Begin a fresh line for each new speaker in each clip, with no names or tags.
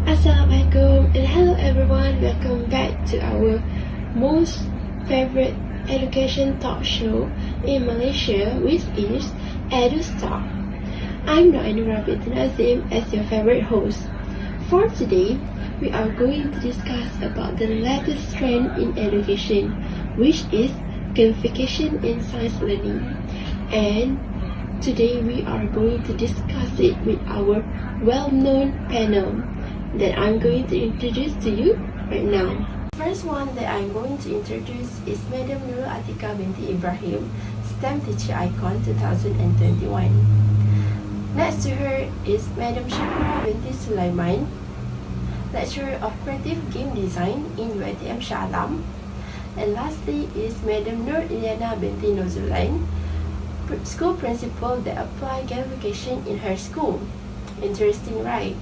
Assalamualaikum and hello everyone, welcome back to our most favorite education talk show in Malaysia, which is EduStalk. I'm Noainura binti Nazim as your favorite host. For today, we are going to discuss about the latest trend in education, which is gamification in science learning. And today we are going to discuss it with our well-known panel that I'm going to introduce to you right now. First one that I'm going to introduce is Madam Nurul Atika binti Ibrahim, STEM Teacher Icon 2021. Next to her is Madam Shakura binti Sulaiman, Lecturer of Creative Game Design in UiTM Shah Alam. And lastly is Madam Nur Iliana binti Nuzulain, School Principal that apply gamification in her school. Interesting, right?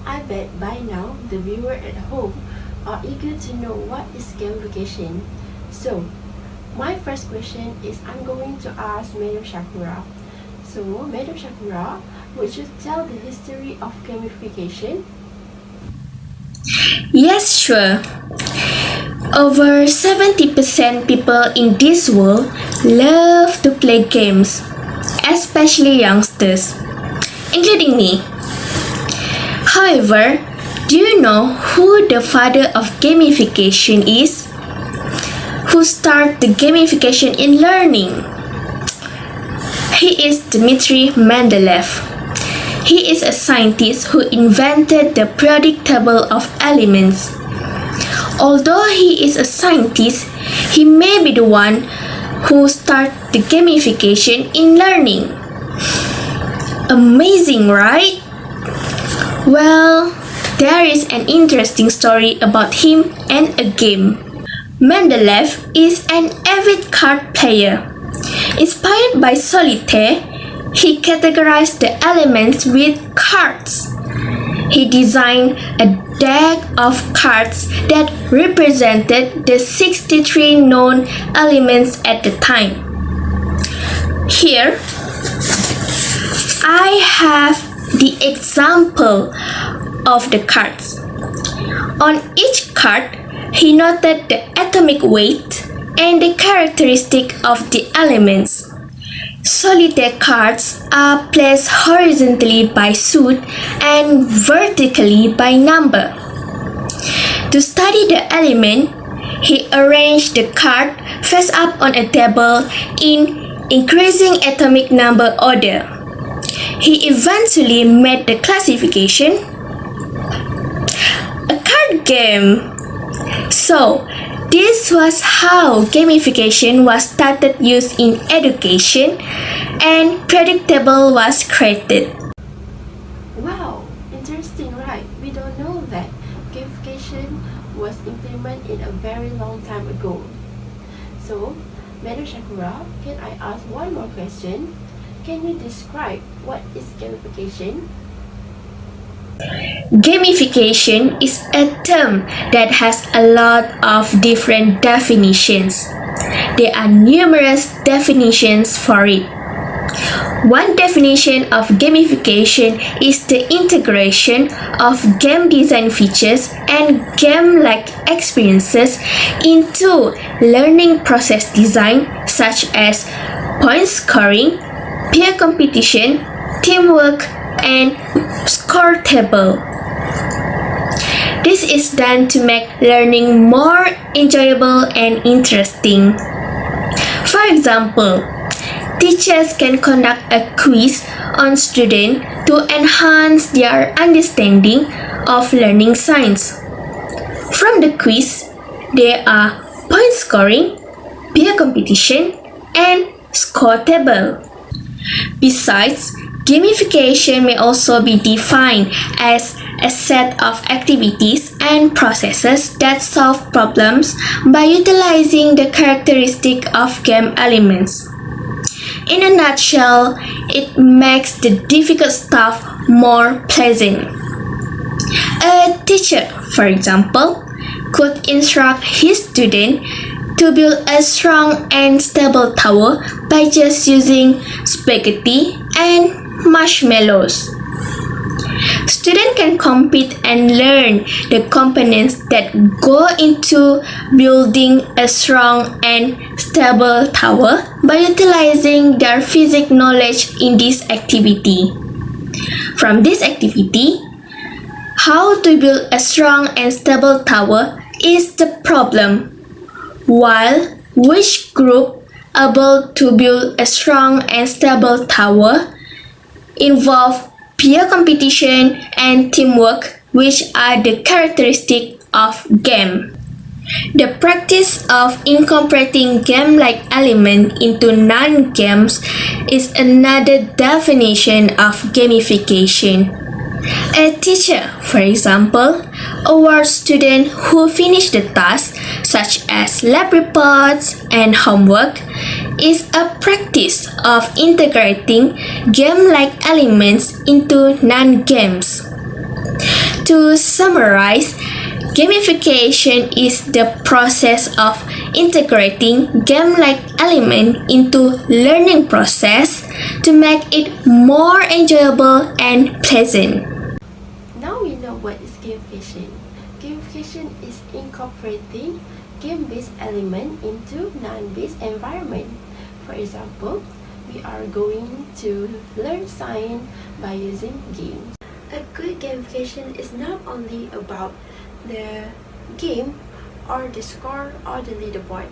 I bet by now the viewer at home are eager to know what is gamification. So, my first question is I'm going to ask Madam Shakura. So, Madam Shakura, would you tell the history of gamification?
Yes, sure. Over 70% people in this world love to play games, especially youngsters, including me. However, do you know who the father of gamification is? Who started the gamification in learning? He is Dmitry Mendeleev. He is a scientist who invented the periodic table of elements. Although he is a scientist, he may be the one who started the gamification in learning. Amazing, right? Well, there is an interesting story about him and a game. Mendeleev is an avid card player. Inspired by solitaire, he categorized the elements with cards. He designed a deck of cards that represented the 63 known elements at the time. Here, I have the example of the cards. On each card, he noted the atomic weight and the characteristic of the elements. Solitaire cards are placed horizontally by suit and vertically by number. To study the element, he arranged the card face up on a table in increasing atomic number order. He eventually made the classification a card game. So, this was how gamification was started used in education and predictable was created.
Wow, interesting, right? We don't know that gamification was implemented in a very long time ago. So, Madam Shakura, can I ask one more question? Can you describe what is gamification?
Gamification is a term that has a lot of different definitions. There are numerous definitions for it. One definition of gamification is the integration of game design features and game-like experiences into learning process design, such as point scoring, peer competition, teamwork, and score table. This is done to make learning more enjoyable and interesting. For example, teachers can conduct a quiz on students to enhance their understanding of learning science. From the quiz, there are point scoring, peer competition, and score table. Besides, gamification may also be defined as a set of activities and processes that solve problems by utilizing the characteristic of game elements. In a nutshell, it makes the difficult stuff more pleasant. A teacher, for example, could instruct his student to build a strong and stable tower by just using spaghetti and marshmallows. Students can compete and learn the components that go into building a strong and stable tower by utilizing their physics knowledge in this activity. From this activity, how to build a strong and stable tower is the problem, while which group able to build a strong and stable tower involve peer competition and teamwork, which are the characteristics of game. The practice of incorporating game-like elements into non-games is another definition of gamification. A teacher, for example, awards students who finish the task, such as lab reports and homework, is a practice of integrating game-like elements into non-games. To summarize, gamification is the process of integrating game-like elements into learning process to make it more enjoyable and pleasant.
Now we know what is gamification. Gamification is incorporating game-based element into non-based environment. For example, we are going to learn science by using games. A good gamification is not only about the game or the score or the leaderboard.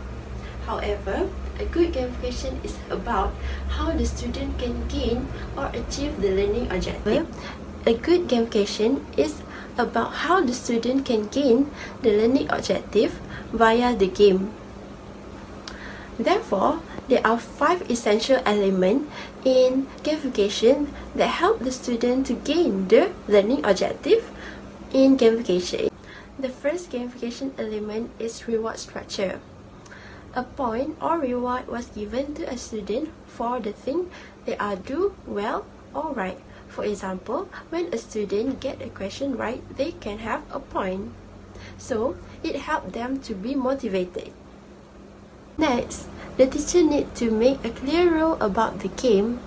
However, a good gamification is about how the student can gain or achieve the learning objective. A good gamification is about how the student can gain the learning objective via the game. Therefore, there are 5 essential elements in gamification that help the student to gain the learning objective in gamification. The first gamification element is reward structure. A point or reward was given to a student for the thing they are do well or right. For example, when a student get a question right, they can have a point. So, it helps them to be motivated. Next, the teacher needs to make a clear rule about the game,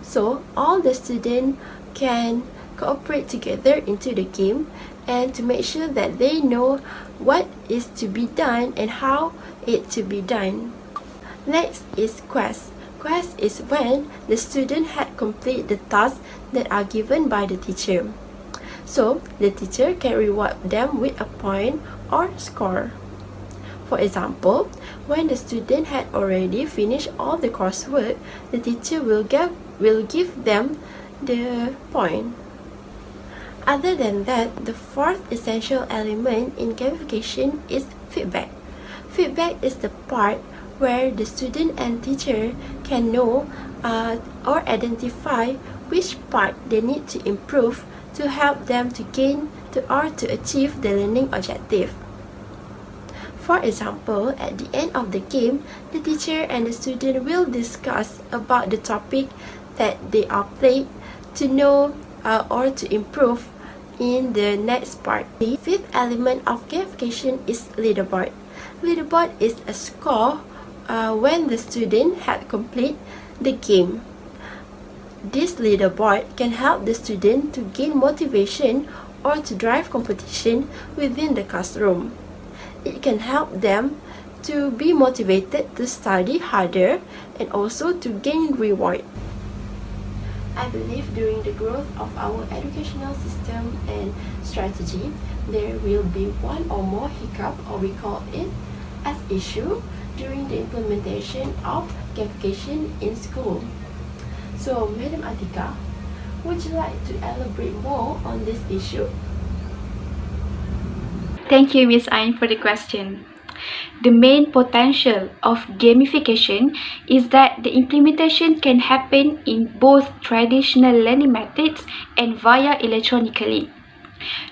so all the students can cooperate together into the game and to make sure that they know what is to be done and how it to be done. Next is quest. Quest is when the student had completed the tasks that are given by the teacher. So, the teacher can reward them with a point or score. For example, when the student had already finished all the coursework, the teacher will give them the point. Other than that, the fourth essential element in gamification is feedback. Feedback is the part where the student and teacher can know or identify which part they need to improve to help them to gain or to achieve the learning objective. For example, at the end of the game, the teacher and the student will discuss about the topic that they are played to know or to improve in the next part. The fifth element of gamification is leaderboard. Leaderboard is a score when the student had completed the game. This leaderboard can help the student to gain motivation or to drive competition within the classroom. It can help them to be motivated to study harder and also to gain reward. I believe during the growth of our educational system and strategy, there will be one or more hiccup, or we call it as issue, during the implementation of gamification in school. So, Madam Atika, would you like to elaborate more on this issue?
Thank you, Ms. Ain, for the question. The main potential of gamification is that the implementation can happen in both traditional learning methods and via electronically.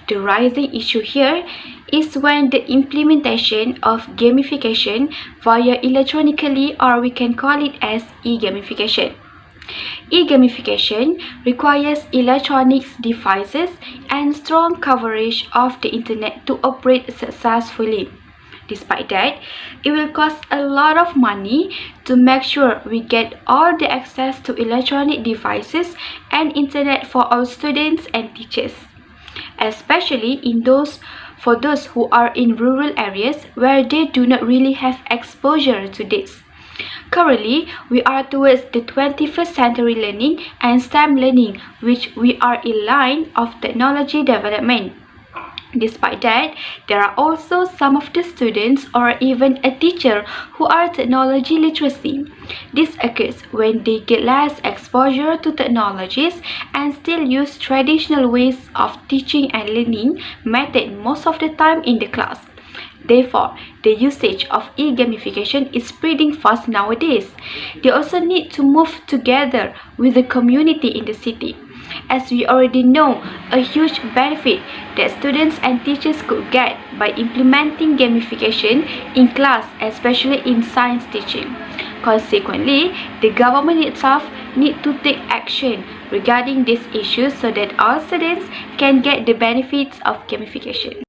The rising issue here is when the implementation of gamification via electronically, or we can call it as e-gamification. E-gamification requires electronic devices and strong coverage of the internet to operate successfully. Despite that, it will cost a lot of money to make sure we get all the access to electronic devices and internet for our students and teachers, especially for those who are in rural areas where they do not really have exposure to this. Currently, we are towards the 21st century learning and STEM learning, which we are in line of technology development. Despite that, there are also some of the students or even a teacher who are technology literacy. This occurs when they get less exposure to technologies and still use traditional ways of teaching and learning method most of the time in the class. Therefore, the usage of e-gamification is spreading fast nowadays. They also need to move together with the community in the city. As we already know, a huge benefit that students and teachers could get by implementing gamification in class, especially in science teaching. Consequently, the government itself needs to take action regarding these issues so that all students can get the benefits of gamification.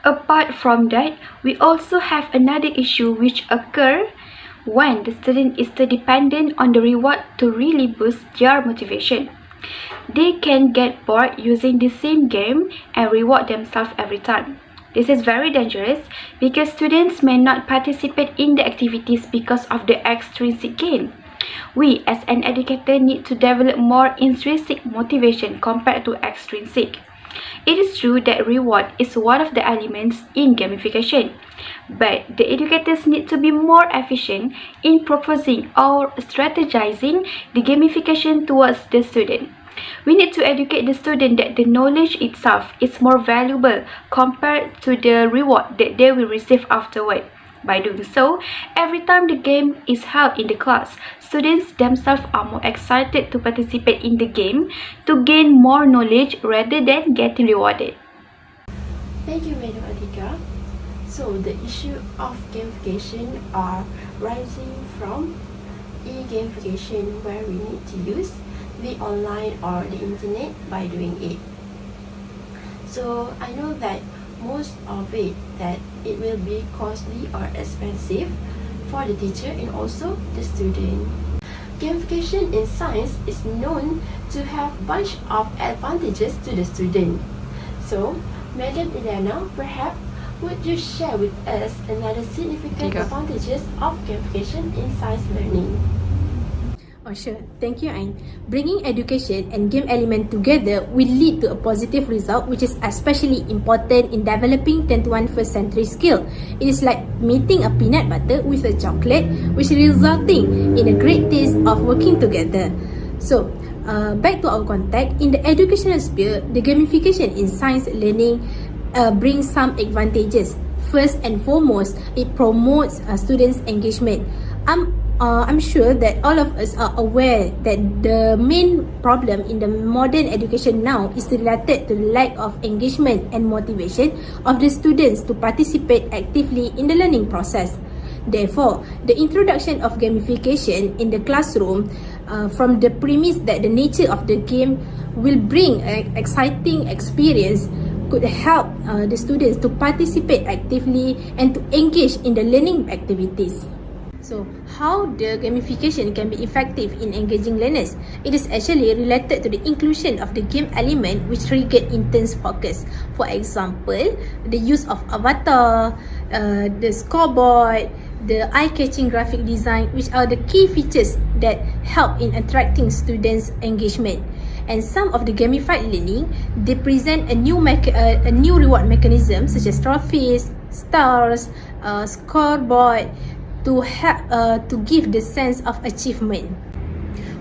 Apart from that, we also have another issue which occurs when the student is too dependent on the reward to really boost their motivation. They can get bored using the same game and reward themselves every time. This is very dangerous because students may not participate in the activities because of the extrinsic gain. We as an educator need to develop more intrinsic motivation compared to extrinsic. It is true that reward is one of the elements in gamification, but the educators need to be more efficient in proposing or strategizing the gamification towards the student. We need to educate the student that the knowledge itself is more valuable compared to the reward that they will receive afterward. By doing so, every time the game is held in the class, students themselves are more excited to participate in the game to gain more knowledge rather than getting rewarded.
Thank you, Madam Adhika. So the issue of gamification are rising from e-gamification, where we need to use the online or the internet by doing it. So I know that most of it that it will be costly or expensive for the teacher and also the student. Gamification in science is known to have a bunch of advantages to the student. So, Madam Ileana, perhaps would you share with us another significant advantages of gamification in science learning?
Oh sure, thank you Ain. Bringing education and game element together will lead to a positive result, which is especially important in developing 21st century skill. It is like meeting a peanut butter with a chocolate, which is resulting in a great taste of working together. So, back to our context, in the educational sphere, the gamification in science learning brings some advantages. First and foremost, it promotes students' engagement. I'm sure that all of us are aware that the main problem in the modern education now is related to the lack of engagement and motivation of the students to participate actively in the learning process. Therefore, the introduction of gamification in the classroom from the premise that the nature of the game will bring an exciting experience could help the students to participate actively and to engage in the learning activities. So, how the gamification can be effective in engaging learners? It is actually related to the inclusion of the game element which trigger intense focus. For example, the use of avatar, the scoreboard, the eye-catching graphic design, which are the key features that help in attracting students' engagement. And some of the gamified learning, they present a new reward mechanism such as trophies, stars, scoreboard, to help to give the sense of achievement.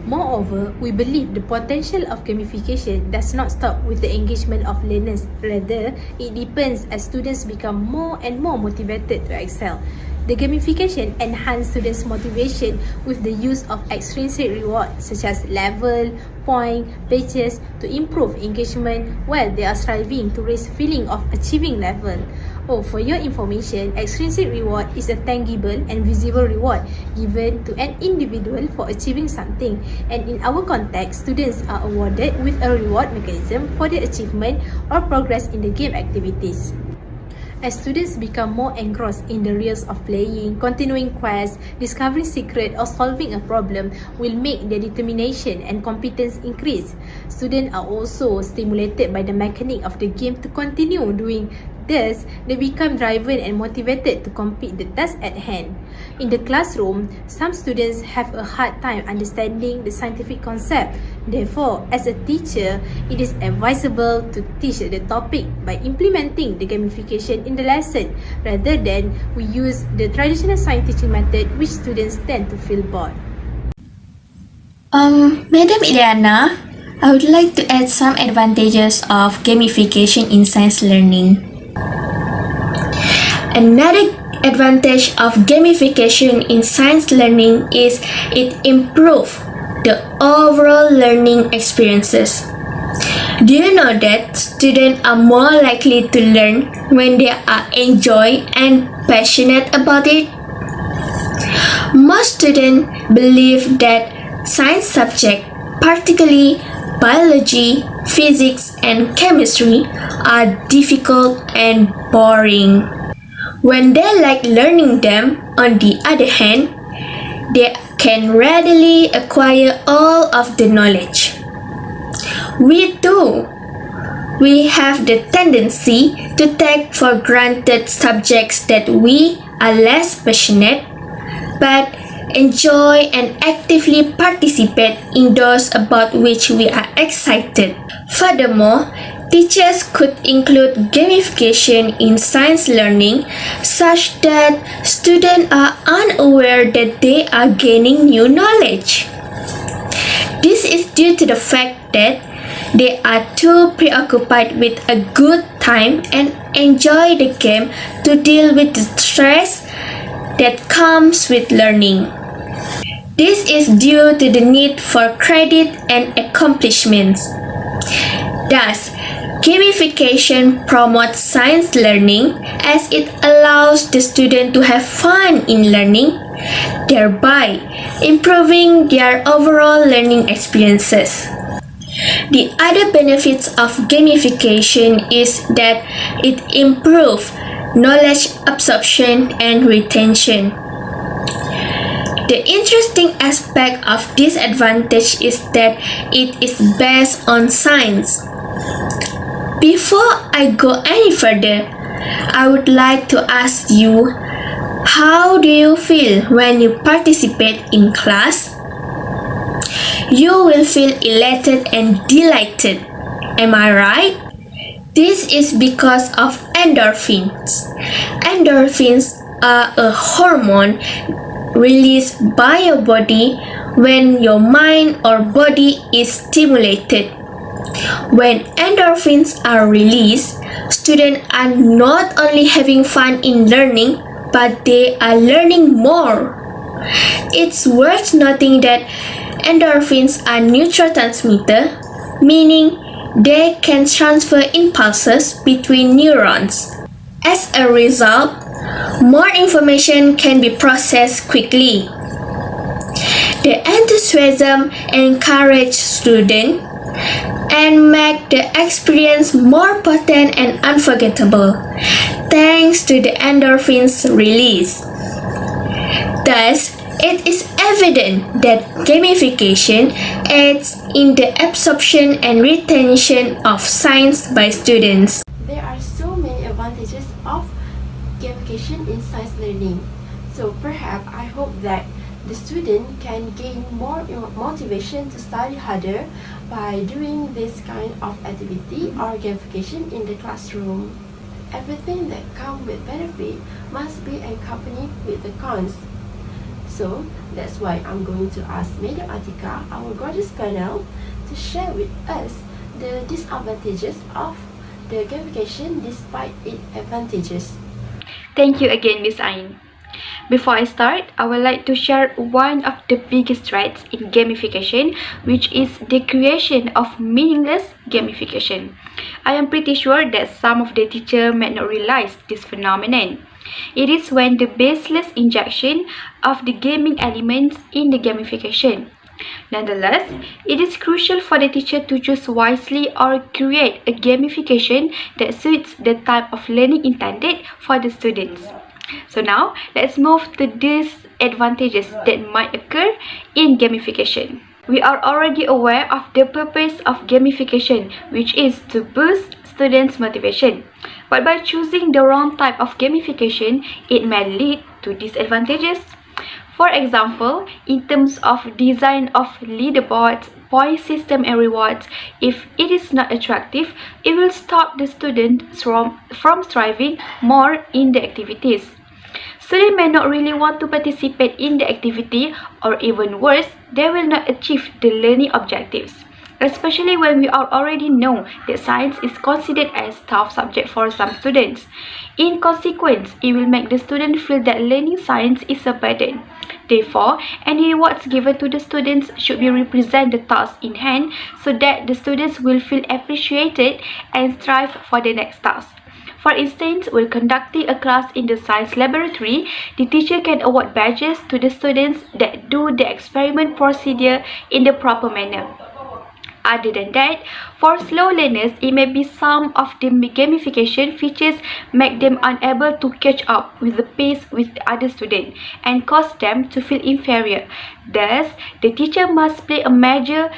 Moreover, we believe the potential of gamification does not stop with the engagement of learners. Rather, it deepens as students become more and more motivated to excel. The gamification enhances students' motivation with the use of extrinsic rewards such as level, point, badges to improve engagement while they are striving to raise feeling of achieving level. Oh, for your information, extrinsic reward is a tangible and visible reward given to an individual for achieving something. And in our context, students are awarded with a reward mechanism for their achievement or progress in the game activities. As students become more engrossed in the reels of playing, continuing quests, discovering secret or solving a problem will make their determination and competence increase. Students are also stimulated by the mechanic of the game to continue doing this. They become driven and motivated to complete the task at hand. In the classroom, some students have a hard time understanding the scientific concept. Therefore, as a teacher, it is advisable to teach the topic by implementing the gamification in the lesson rather than we use the traditional science teaching method which students tend to feel bored.
Madam Ileana, I would like to add some advantages of gamification in science learning. Another advantage of gamification in science learning is it improves the overall learning experiences. Do you know that students are more likely to learn when they are enjoy and passionate about it? Most students believe that science subjects, particularly biology, physics, and chemistry, are difficult and boring. When they like learning them, on the other hand, they can readily acquire all of the knowledge. We too, we have the tendency to take for granted subjects that we are less passionate, but enjoy and actively participate in those about which we are excited. Furthermore, teachers could include gamification in science learning such that students are unaware that they are gaining new knowledge. This is due to the fact that they are too preoccupied with a good time and enjoy the game to deal with the stress that comes with learning. This is due to the need for credit and accomplishments. Thus, gamification promotes science learning as it allows the student to have fun in learning, thereby improving their overall learning experiences. The other benefits of gamification is that it improves knowledge absorption and retention. The interesting aspect of this advantage is that it is based on science. Before I go any further, I would like to ask you, how do you feel when you participate in class? You will feel elated and delighted. Am I right? This is because of endorphins. Endorphins are a hormone released by your body when your mind or body is stimulated. When endorphins are released, students are not only having fun in learning, but they are learning more. It's worth noting that endorphins are neurotransmitters, meaning they can transfer impulses between neurons. As a result, more information can be processed quickly. The enthusiasm encourages students and make the experience more potent and unforgettable thanks to the endorphins release. Thus, it is evident that gamification aids in the absorption and retention of science by students.
There are so many advantages of gamification in science learning. So perhaps I hope that the student can gain more motivation to study harder by doing this kind of activity or gamification in the classroom. Everything that comes with benefit must be accompanied with the cons. So that's why I'm going to ask Madam Atika, our gorgeous panel, to share with us the disadvantages of the gamification despite its advantages.
Thank you again, Miss Ain. Before I start, I would like to share one of the biggest threats in gamification, which is the creation of meaningless gamification. I am pretty sure that some of the teachers may not realize this phenomenon. It is when the baseless injection of the gaming elements in the gamification. Nonetheless, it is crucial for the teacher to choose wisely or create a gamification that suits the type of learning intended for the students. So now, let's move to disadvantages that might occur in gamification. We are already aware of the purpose of gamification, which is to boost students' motivation. But by choosing the wrong type of gamification, it may lead to disadvantages. For example, in terms of design of leaderboards, point system and rewards, if it is not attractive, it will stop the students from striving more in the activities. Students may not really want to participate in the activity, or even worse, they will not achieve the learning objectives. Especially when we already know that science is considered as a tough subject for some students. In consequence, it will make the student feel that learning science is a burden. Therefore, any rewards given to the students should be represent the task in hand so that the students will feel appreciated and strive for the next task. For instance, when conducting a class in the science laboratory, the teacher can award badges to the students that do the experiment procedure in the proper manner. Other than that, for slow learners, it may be some of the gamification features make them unable to catch up with the pace with the other students and cause them to feel inferior. Thus, the teacher must play a major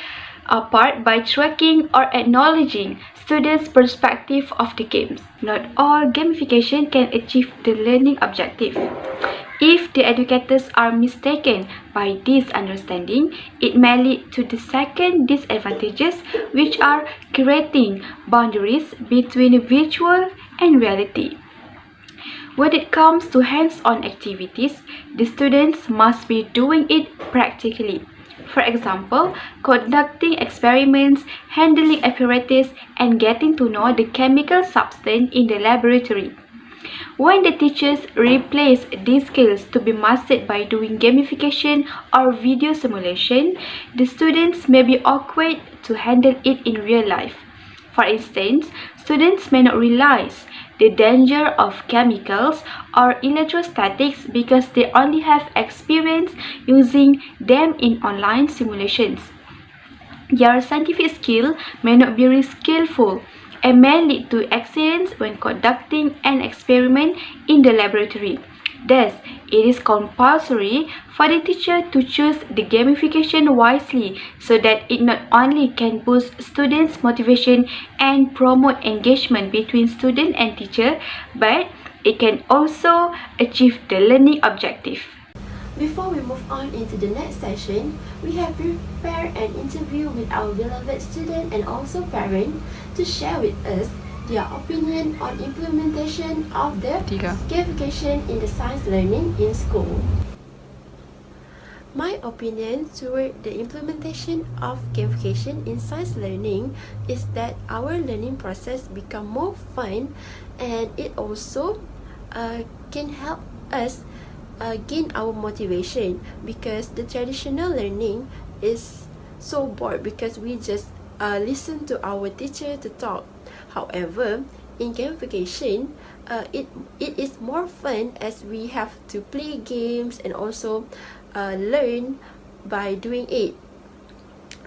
part by tracking or acknowledging students' perspective of the games. Not all gamification can achieve the learning objective. If the educators are mistaken by this understanding, it may lead to the second disadvantages, which are creating boundaries between virtual and reality. When it comes to hands-on activities, the students must be doing it practically. For example, conducting experiments, handling apparatus, and getting to know the chemical substance in the laboratory. When the teachers replace these skills to be mastered by doing gamification or video simulation, the students may be awkward to handle it in real life. For instance, students may not realize the danger of chemicals or electrostatics because they only have experience using them in online simulations. Their scientific skill may not be very skillful and may lead to accidents when conducting an experiment in the laboratory. Thus, it is compulsory for the teacher to choose the gamification wisely so that it not only can boost students' motivation and promote engagement between student and teacher, but it can also achieve the learning objective.
Before we move on into the next session, we have prepared an interview with our beloved student and also parent to share with us their opinion on implementation of the gamification in the science learning in school. My opinion toward the implementation of gamification in science learning is that our learning process become more fun, and it also can help us gain our motivation, because the traditional learning is so bored because we just listen to our teacher to talk. However, in gamification, it is more fun as we have to play games and also learn by doing it.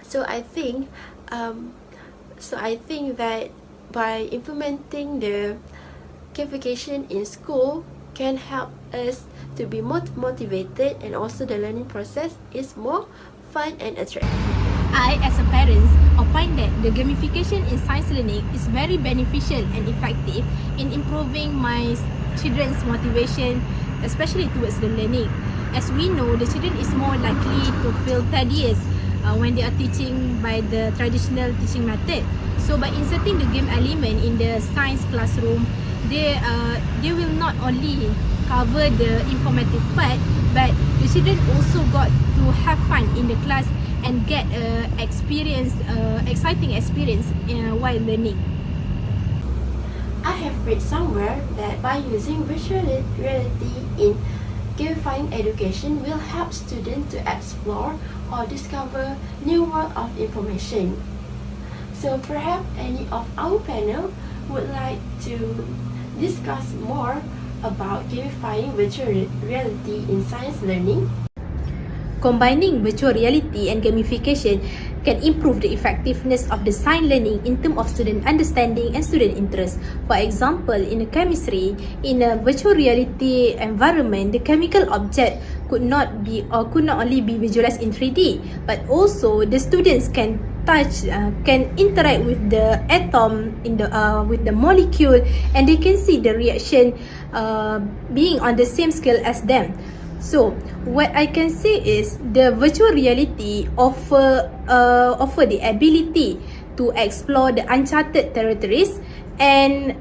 So I think that by implementing the gamification in school can help us to be more motivated, and also the learning process is more fun and attractive.
I, as a parent, opine that the gamification in science learning is very beneficial and effective in improving my children's motivation, especially towards the learning. As we know, the children is more likely to feel tedious when they are teaching by the traditional teaching method. So by inserting the game element in the science classroom, they will not only cover the informative part, but the children also got to have fun in the class and get exciting experience while learning.
I have read somewhere that by using virtual reality in gamifying education will help students to explore or discover new world of information. So perhaps any of our panel would like to discuss more about gamifying virtual reality in science learning.
Combining virtual reality and gamification can improve the effectiveness of the science learning in terms of student understanding and student interest. For example, in a chemistry, in a virtual reality environment, the chemical object could not only be visualized in 3D, but also the students can interact with the atom with the molecule, and they can see the reaction being on the same scale as them. So what I can say is the virtual reality offer the ability to explore the uncharted territories and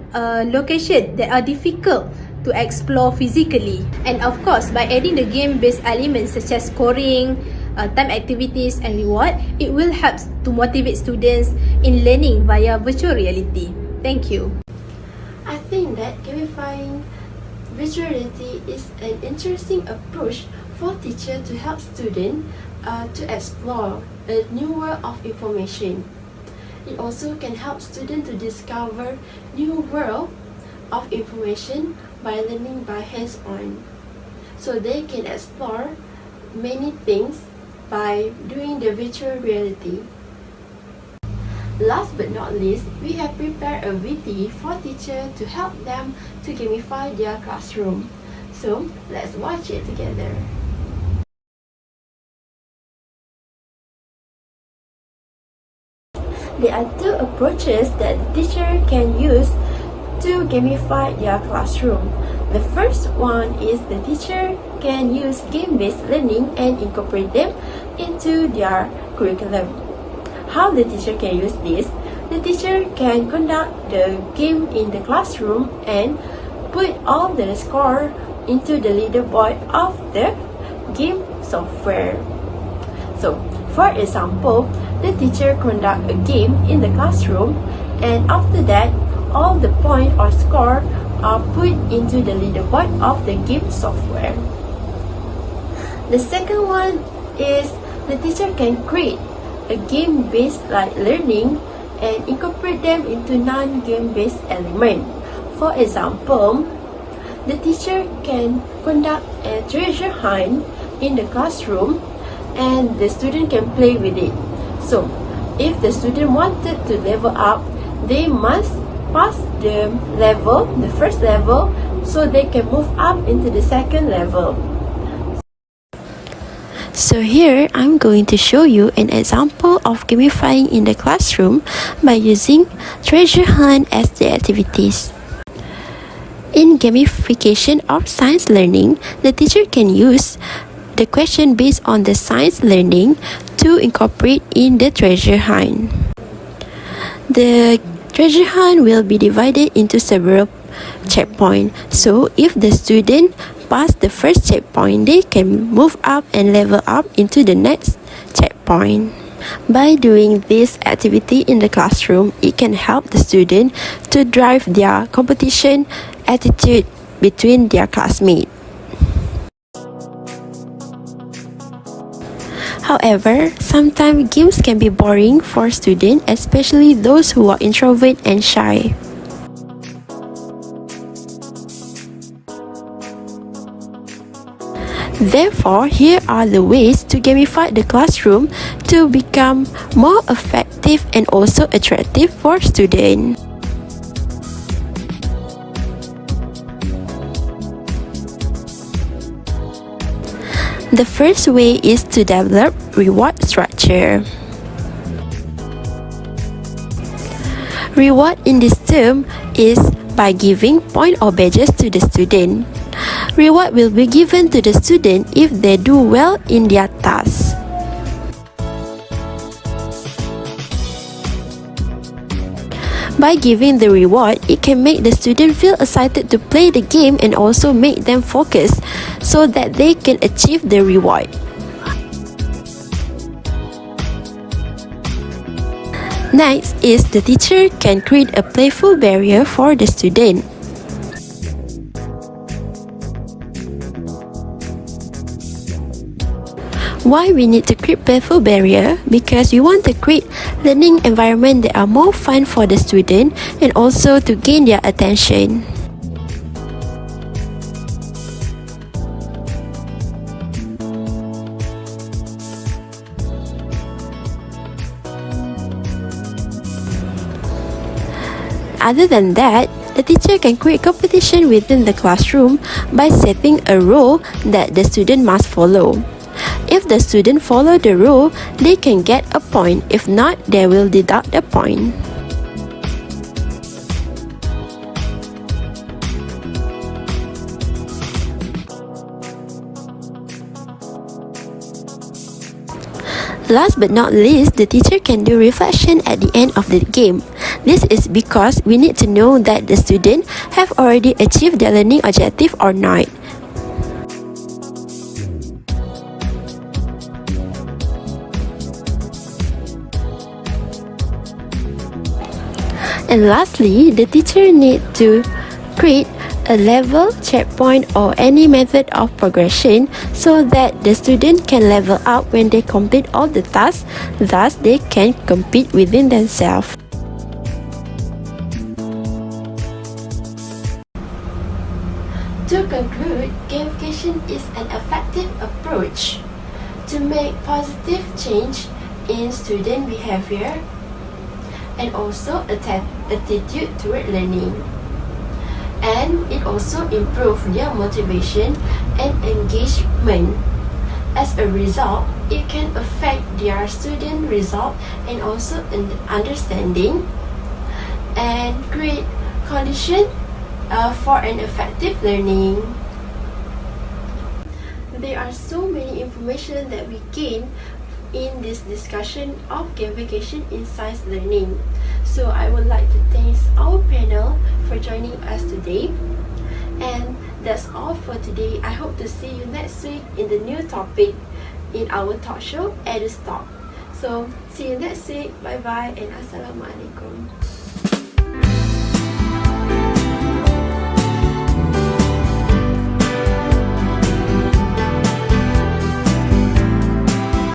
locations that are difficult to explore physically. And of course, by adding the game-based elements such as scoring, time activities and reward, it will help to motivate students in learning via virtual reality. Thank you.
I think that gamifying virtual reality is an interesting approach for teachers to help students to explore a new world of information. It also can help students to discover new world of information by learning by hands-on. So they can explore many things by doing the virtual reality. Last but not least, we have prepared a VT for teachers to help them to gamify their classroom. So let's watch it together. There are two approaches that the teacher can use to gamify their classroom. The first one is the teacher can use game-based learning and incorporate them into their curriculum. How the teacher can use this? The teacher can conduct the game in the classroom and put all the score into the leaderboard of the game software. So, for example, the teacher conduct a game in the classroom, and after that, all the point or score are put into the leaderboard of the game software. The second one is the teacher can create a game-based like learning and incorporate them into non-game-based element. For example, the teacher can conduct a treasure hunt in the classroom and the student can play with it. So, if the student wanted to level up, they must pass the first level, so they can move up into the second level. So here, I'm going to show you an example of gamifying in the classroom by using treasure hunt as the activities. In gamification of science learning, the teacher can use the question based on the science learning to incorporate in the treasure hunt. The treasure hunt will be divided into several checkpoints. So if the student pass the first checkpoint, they can move up and level up into the next checkpoint. By doing this activity in the classroom, it can help the student to drive their competition attitude between their classmates. However, sometimes games can be boring for students, especially those who are introvert and shy. Therefore, here are the ways to gamify the classroom to become more effective and also attractive for students. The first way is to develop reward structure. Reward in this term is by giving point or badges to the student. Reward will be given to the student if they do well in their task. By giving the reward, it can make the student feel excited to play the game and also make them focus so that they can achieve the reward. Next is the teacher can create a playful barrier for the student. Why we need to create playful barrier? Because we want to create learning environment that are more fun for the student and also to gain their attention. Other than that, the teacher can create competition within the classroom by setting a rule that the student must follow. If the student follow the rule, they can get a point. If not, they will deduct a point. Last but not least, the teacher can do reflection at the end of the game. This is because we need to know that the student have already achieved their learning objective or not. And lastly, the teacher need to create a level, checkpoint or any method of progression so that the student can level up when they complete all the tasks, thus they can compete within themselves. To conclude, gamification is an effective approach to make positive change in student behavior and also attitude toward learning. And it also improves their motivation and engagement. As a result, it can affect their student result and also understanding and create condition for an effective learning. There are so many information that we gain in this discussion of gamification in science learning. So I would like to thank our panel for joining us today. And that's all for today. I hope to see you next week in the new topic in our talk show, EduStalk. So see you next week. Bye bye and Assalamualaikum.